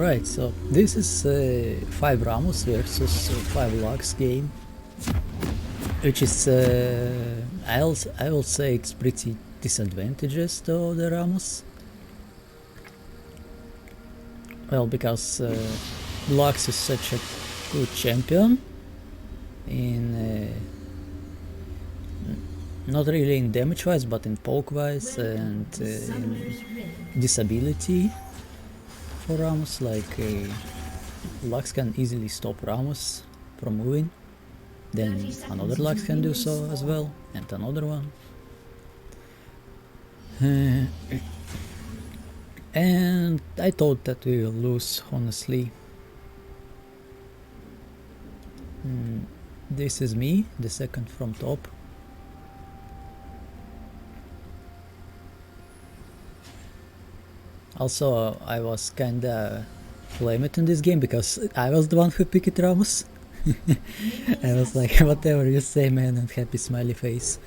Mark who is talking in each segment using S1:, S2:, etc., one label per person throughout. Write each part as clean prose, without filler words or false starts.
S1: Alright, so this is 5 RAMMUS versus 5 LUX game, which is, I will say it's pretty disadvantageous to the RAMMUS. Well, because LUX is such a good champion in not really in damage wise, but in poke wise and in disability for RAMMUS. Like LUX can easily stop RAMMUS from moving, then another LUX can do so as well, and another one. And I thought that we will lose, honestly. This is me, the second from top. Also, I was kinda flamed in this game because I was the one who picked RAMMUS. I was like, whatever you say, man, and happy smiley face.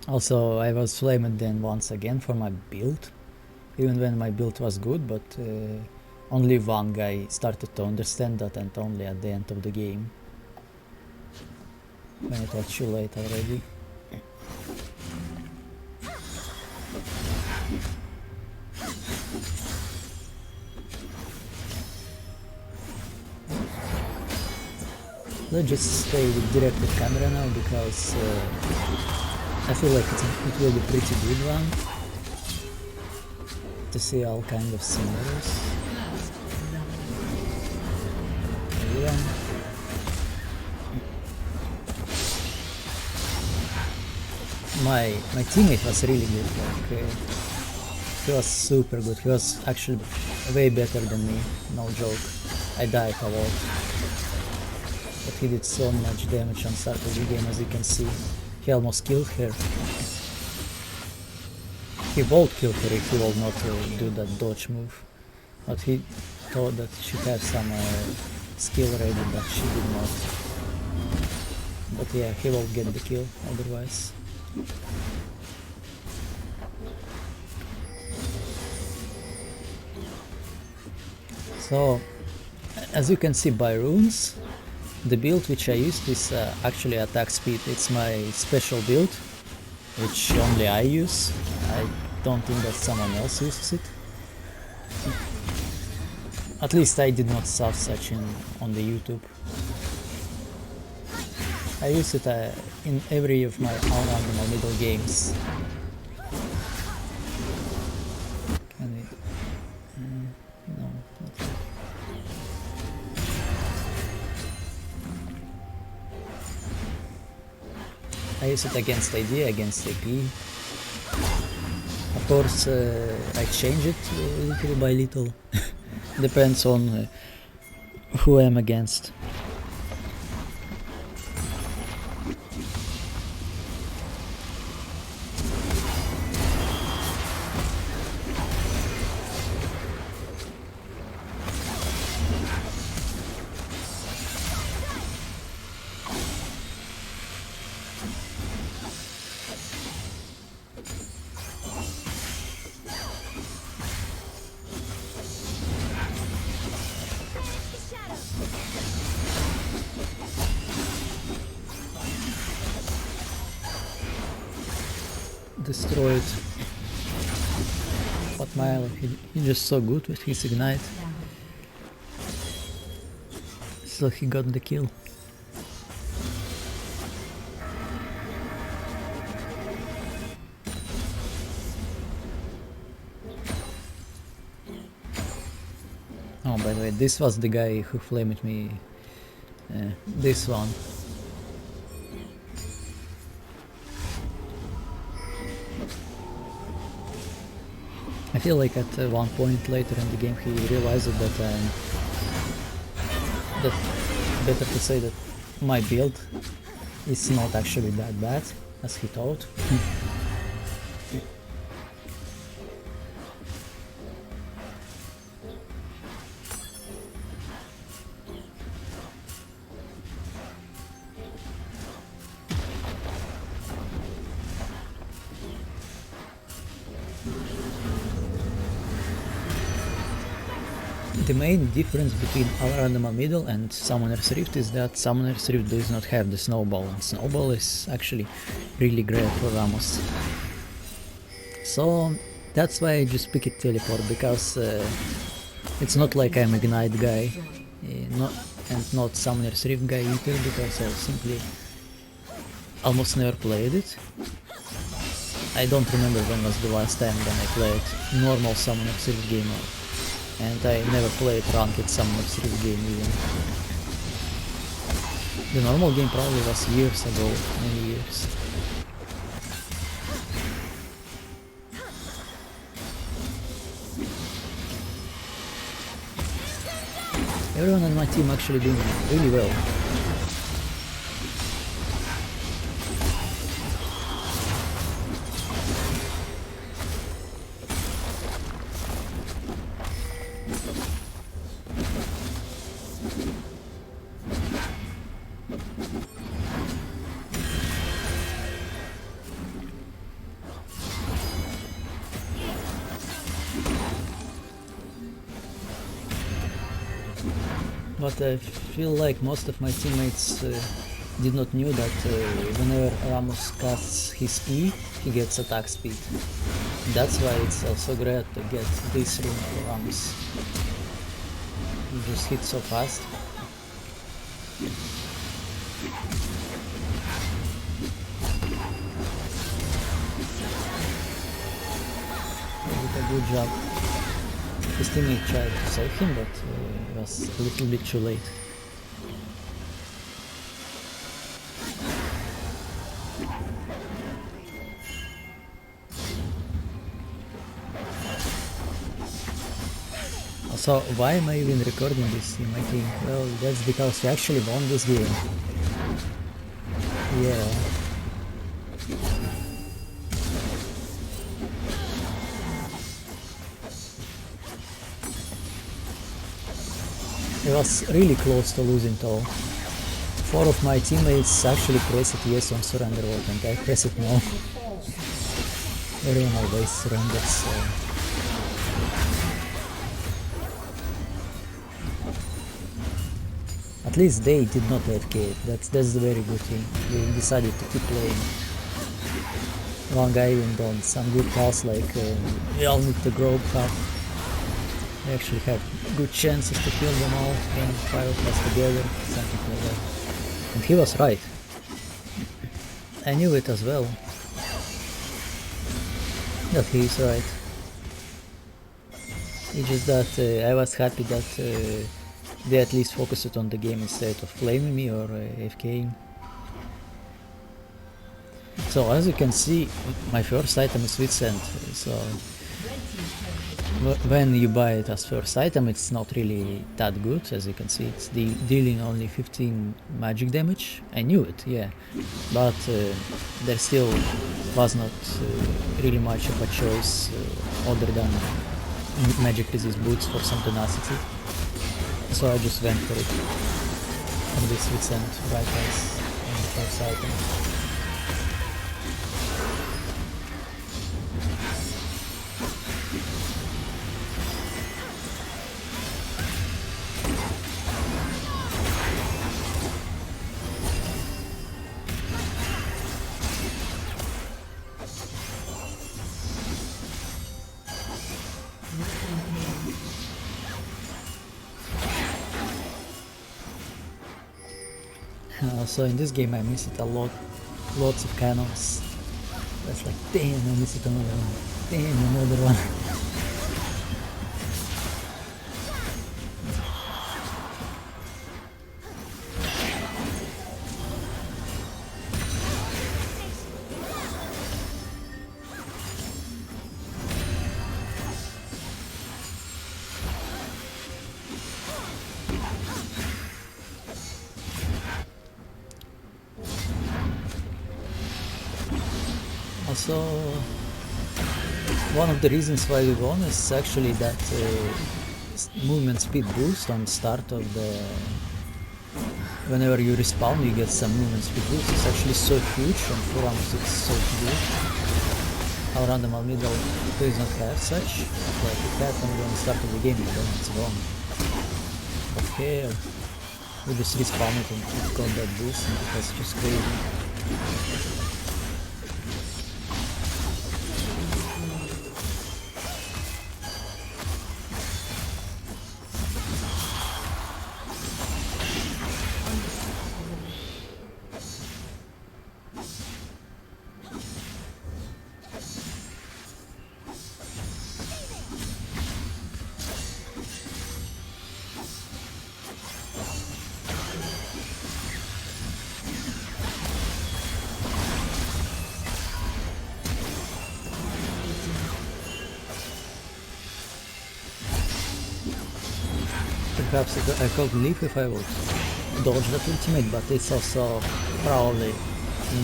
S1: Also, I was flamed then once again for my build, even when my build was good, but only one guy started to understand that, and only at the end of the game, when it was too late already. Let's just stay with directed camera now, because I feel like it will be pretty good one to see all kind of scenarios. Yeah. My teammate was really good, like he was super good, he was actually way better than me, no joke. I died a lot, but he did so much damage on start of the game, as you can see. He almost killed her. He would kill her if he will not do that dodge move, but he thought that she had some skill ready, but she did not. But yeah, he will get the kill otherwise. So, as you can see by runes, the build which I used is actually attack speed. It's my special build, which only I use. I don't think that someone else uses it. At least I did not saw such on the YouTube. I use it in every of my all-animal middle games. Can we... no, not yet. I use it against ID, against AP. Of course, I change it little by little. Depends on who I'm against. Destroyed. But Mile, he's just so good with his ignite. So he got the kill. Oh, by the way, this was the guy who flamed me. This one. I feel like at one point later in the game he realized that better to say that my build is not actually that bad as he thought. the main difference between Random Middle and Summoner's Rift is that Summoner's Rift does not have the snowball, and snowball is actually really great for Rammus. So that's why I just pick it teleport, because it's not like I'm Ignite guy, not Summoner's Rift guy either, because I simply almost never played it. I don't remember when was the last time when I played normal Summoner's Rift game, and I never played ranked Summoner's Rift game even. The normal game probably was years ago, many years. Everyone on my team actually doing really well. But I feel like most of my teammates did not knew that whenever Rammus casts his E, he gets attack speed. That's why it's also great to get this rune for Rammus. He just hits so fast. He did a good job. His teammate tried to save him, but it was a little bit too late. So why am I even recording this in my team? Well, that's because we actually won this game. Yeah. It was really close to losing though. 4 of my teammates actually pressed yes on surrender vote and I pressed no. Everyone always surrenders, so... At least they did not AFK, that's the very good thing. They decided to keep playing. One guy even done some good calls like we all need to grow up. We actually have good chances to kill them all and 5 of us together, something like that. And he was right. I knew it as well. That he is right. It's just that I was happy that they at least focused on the game instead of flaming me or AFKing. So as you can see, my first item is Witsend, so when you buy it as first item it's not really that good. As you can see, it's dealing only 15 magic damage. I knew it, yeah, but there still was not really much of a choice other than magic resist boots for some tenacity, so I just went for it, and this Witsend right as on the first item. So in this game I miss it a lot, lots of cannons. That's like, damn, I miss it another one, damn, another one. Also, one of the reasons why we won is actually that movement speed boost on the start of the... Whenever you respawn you get some movement speed boost. It's actually so huge, and for RAMMUS it's so good. Our random middle does not have such, like it had only on the start of the game, but then it's gone. Okay, we just respawned it and it got that boost, and that's just crazy. Perhaps I could leave if I would dodge that ultimate, but it's also probably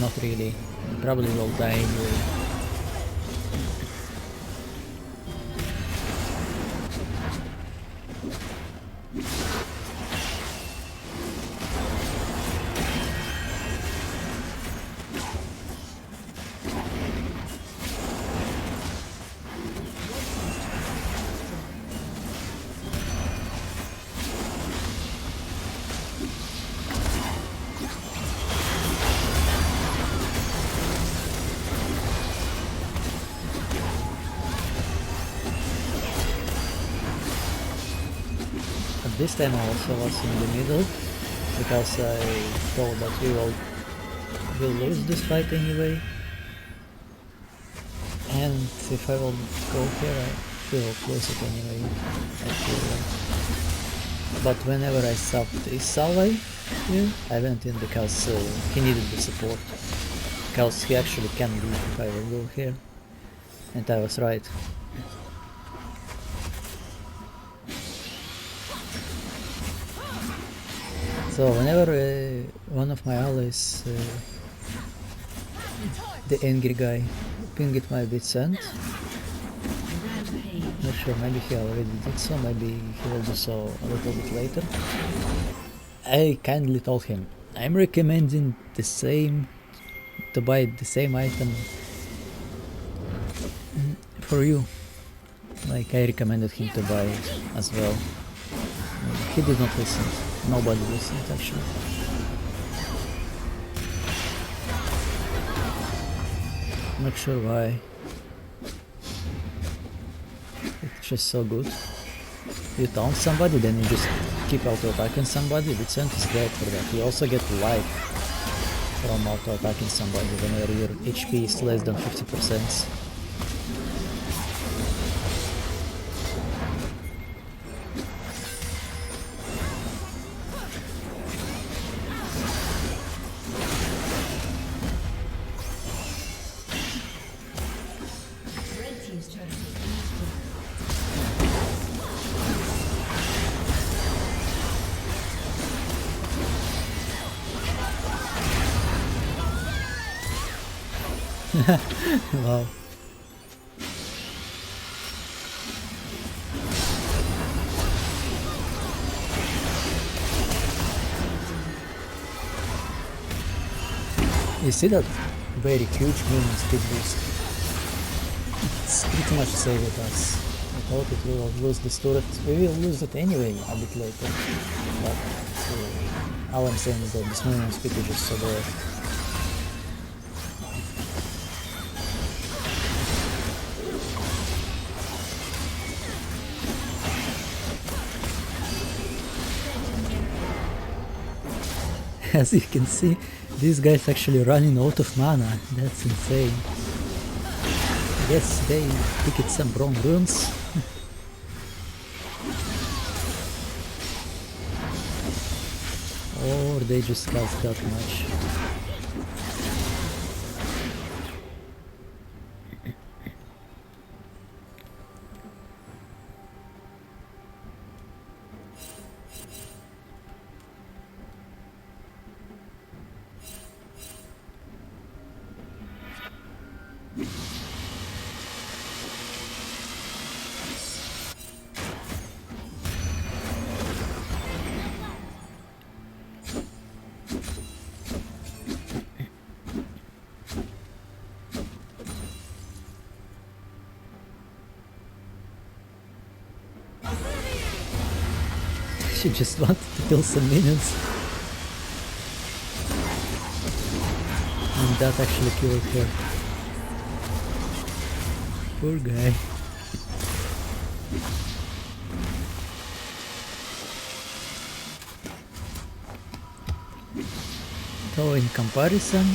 S1: not really. Probably will die anyway. This time I also was in the middle, because I thought that we'll lose this fight anyway. And if I will go here, we will close it anyway. But whenever I subbed this ally here, I went in because he needed the support. Because he actually can leave if I will go here. And I was right. So whenever one of my allies, the angry guy, ping it my bits end, not sure, maybe he already did so, maybe he will do so a little bit later. I kindly told him, I'm recommending to buy the same item for you. Like I recommended him to buy it as well. He did not listen. Nobody listened actually. Not sure why. It's just so good. You taunt somebody, then you just keep auto-attacking somebody. The Descent is great for that. You also get life from auto-attacking somebody whenever your HP is less than 50%. Wow. You see that very huge movement speed boost? It's pretty much safe with us. I thought it will lose this turret. We will lose it anyway a bit later. But all I'm saying is that this movement speed is just so great. As you can see, this guy's actually running out of mana. That's insane. I guess they picked some wrong runes. Or they just cast that much. She just wanted to kill some minions. And that actually killed her. Poor guy. So in comparison,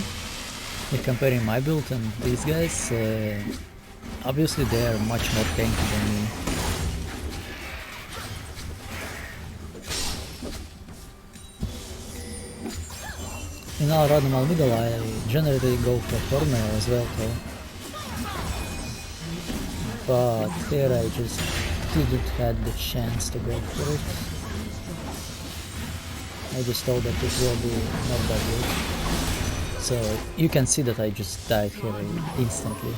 S1: if comparing my build and these guys, obviously they are much more tanky than me. In our normal middle I generally go for Tornado as well though. But here I just didn't have the chance to go for it. I just thought that it will be not that good. So you can see that I just died here instantly.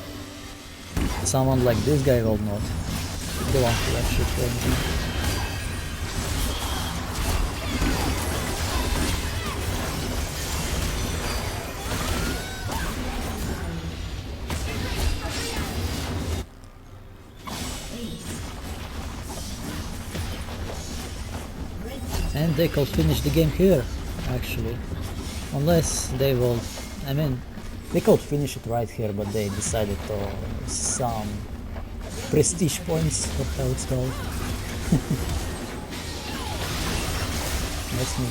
S1: Someone like this guy will not. The one who actually killed me. And they could finish the game here, actually. Unless they will... I mean, they could finish it right here, but they decided to some prestige points, or how it's called. That's me.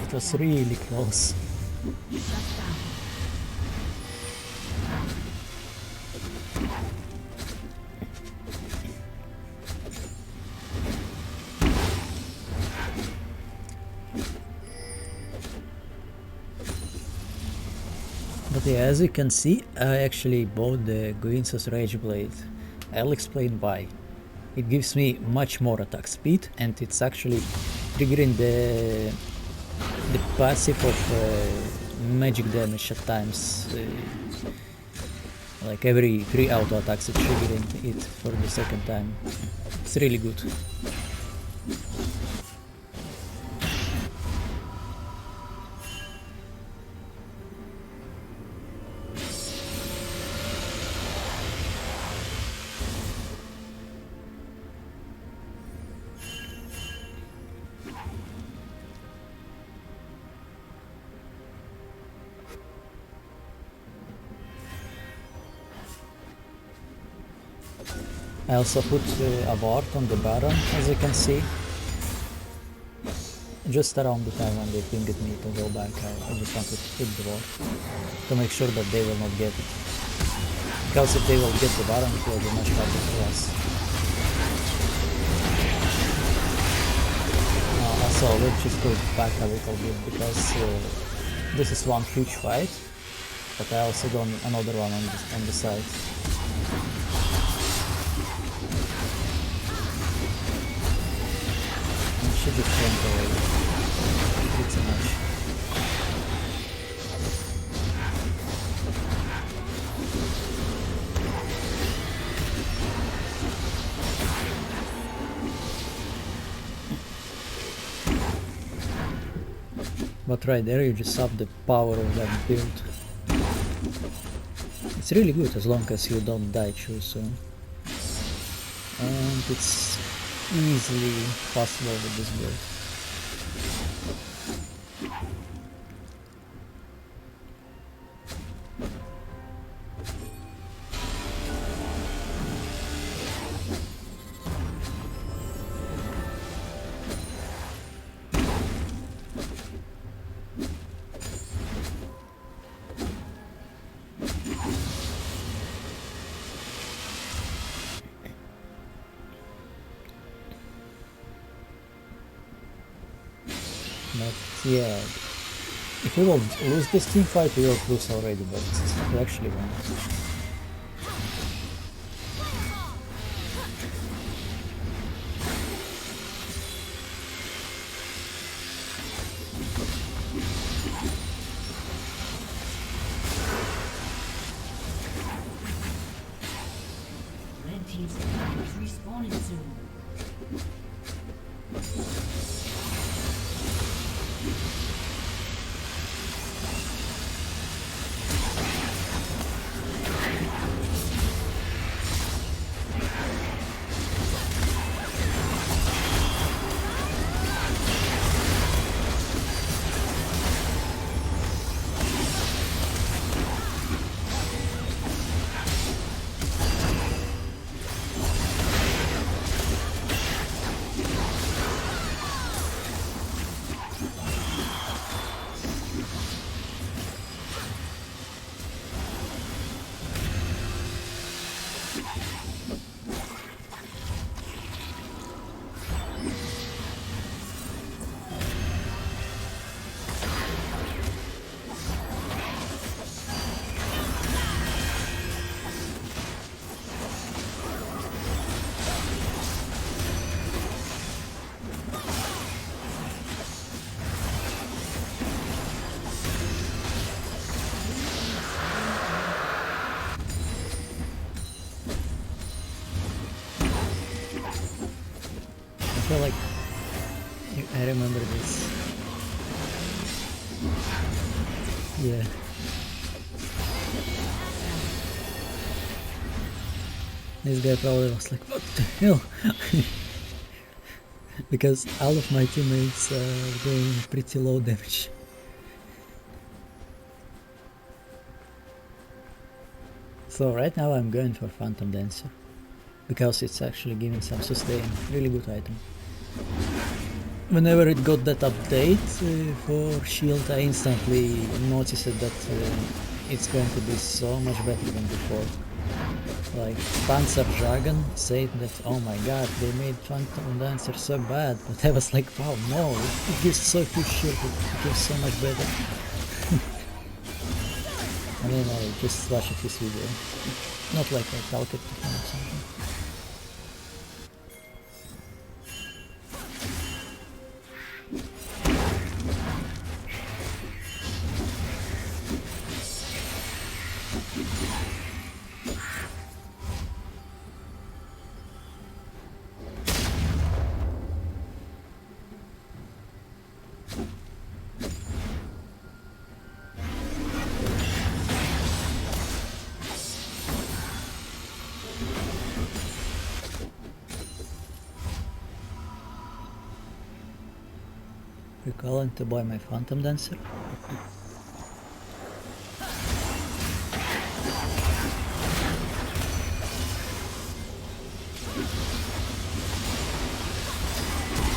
S1: It was really close. But yeah, as you can see, I actually bought the Guinso's Rage Blade. I'll explain why. It gives me much more attack speed and it's actually triggering the passive of magic damage at times. Like every 3 auto attacks it's triggering it for the second time. It's really good. I also put a ward on the Baron, as you can see. Just around the time when they pinged me to go back, I just wanted to put the ward to make sure that they will not get it. Because if they will get the Baron, it will be much harder for us. Also, let's just go back a little bit because this is one huge fight, but I also got another one on the side. She just went away. It's too much. But right there you just have the power of that build. It's really good as long as you don't die too soon. And it's easily possible with this build. But yeah, if we will lose this team fight, we will lose already, but we actually won.
S2: team's turret is respawning soon.
S1: I feel like I remember this. Yeah. This guy probably was like, what the hell? Because all of my teammates are doing pretty low damage. So right now I'm going for Phantom Dancer, because it's actually giving some sustain, really good item. Whenever it got that update for shield, I instantly noticed that it's going to be so much better than before. Like Panzer Dragon said that, oh my god, they made Phantom Dancer so bad, but I was like, wow, no, it gives so huge shield, it gives so much better. And then I just watched this video, not like I talked to him or something. You're calling to buy my Phantom Dancer?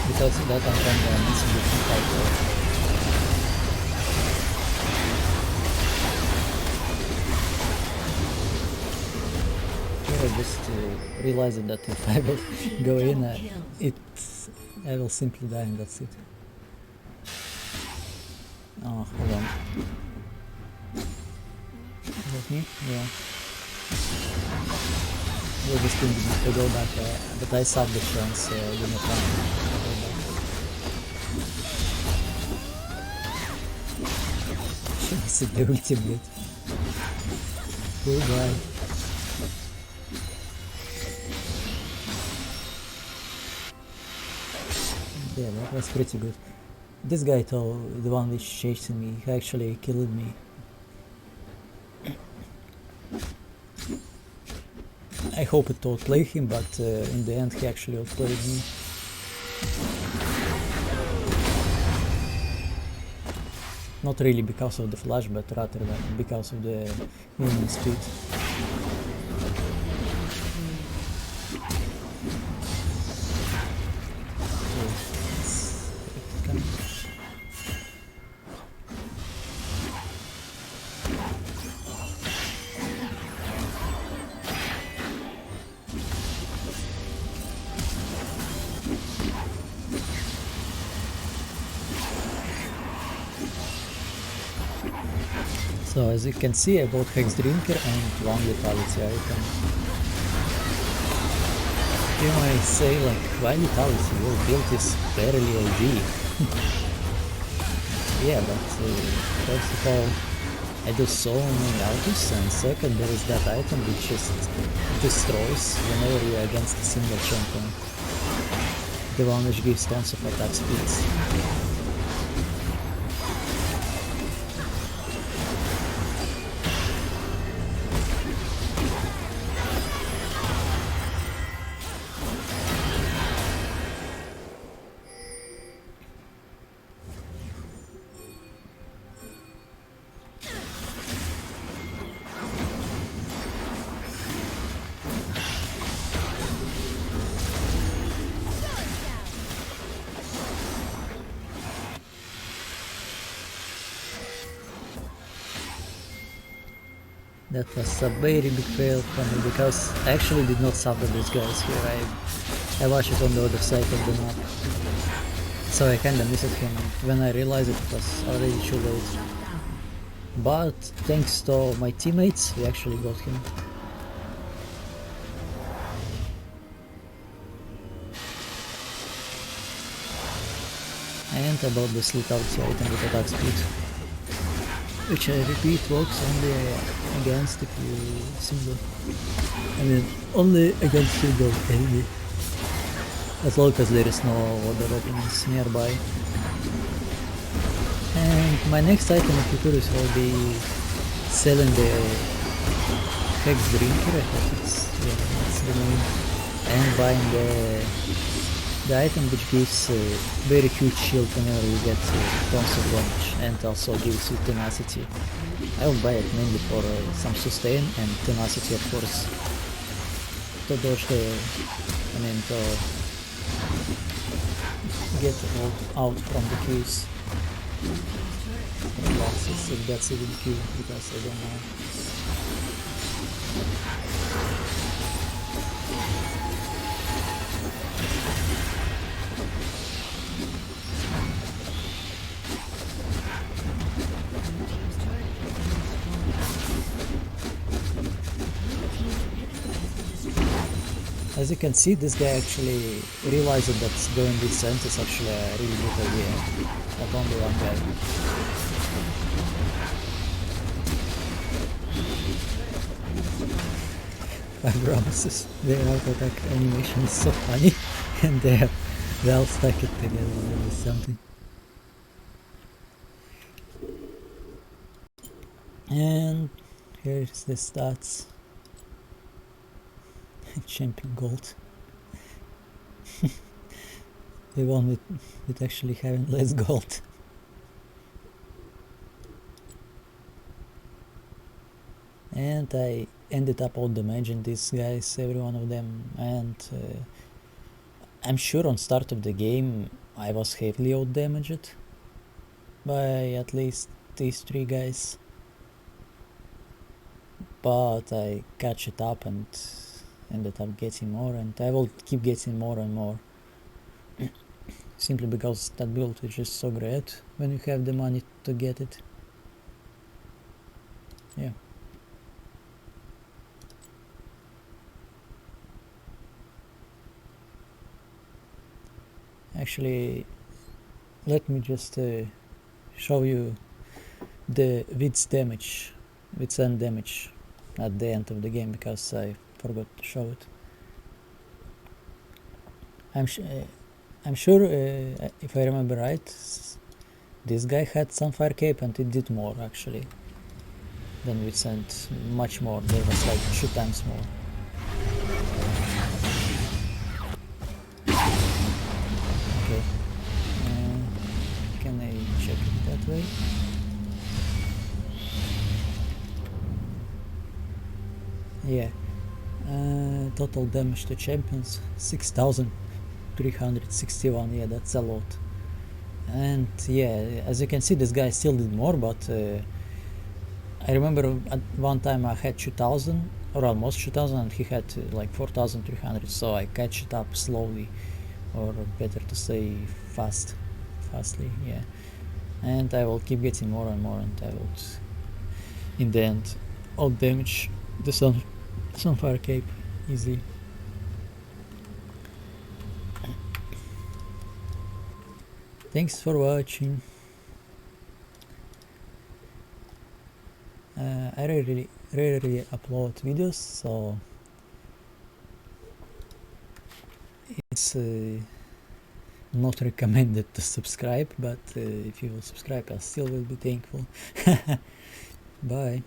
S1: Because that I'm from the Mitsubishi title. I just realized that if I will go in, I will simply die and that's it. Oh, hold on. Is that me? Yeah. We're just going to go back, but I saw the chance, so I didn't plan to go back. It's a dirty bit. Poor guy. Yeah, that was pretty good. This guy though, the one which chasing me, he actually killed me. I hope it outplayed him, but in the end he actually outplayed me. Not really because of the flash, but rather because of the movement speed. So as you can see, I bought Hex Drinker and one Vitality item. You might say like, why Vitality? Your build is barely AD. Yeah, but first of all, I do so many autos, and second there is that item which just destroys whenever you're against a single champion. The one which gives tons of attack speeds. That was a very big fail for me because I actually did not suffer these guys here. I watched it on the other side of the map. So I kinda missed him, and when I realized it was already too late. But thanks to my teammates, we actually got him. And I bought this lethality item with attack speed, which I repeat works only against if you single. I mean, only against single enemy. As long as there is no other openings nearby. And my next item of Futurus will be selling the Hex Drinker, I think that's the name, and buying the item which gives very huge shield whenever you get tons of damage, and also gives you tenacity. I will buy it mainly for some sustain and tenacity, of course, to dodge the, to get out from the queues. Losses, if that's even queue, because I don't know. As you can see, this guy actually realized that going with Sent is actually a really good idea, not only one guy. RAMMUS, their auto attack animation is so funny, and they all stack it together with something. And here's the stats. Champion gold. They won with actually having less gold. And I ended up out damaging these guys, every one of them, and I'm sure on start of the game I was heavily out damaged by at least these three guys, but I catch it up and ended up getting more, and I will keep getting more and more. Simply because that build is just so great when you have the money to get it. Yeah. Actually, let me just show you the width and damage at the end of the game, because I forgot to show it. I'm sure, if I remember right, this guy had some fire cape and it did more actually than we sent, much more. There was like 2 times more. Okay, can I check it that way? Yeah, total damage to champions 6,361. Yeah, that's a lot. And yeah, as you can see, this guy still did more, but I remember at one time I had 2,000 or almost 2,000 and he had like 4,300, so I catch it up slowly, or better to say fastly, yeah. And I will keep getting more and more, and I will in the end out damage the Sunfire Cape easily. Thanks for watching. I rarely upload videos, so it's not recommended to subscribe, but if you will subscribe, I still will be thankful. Bye.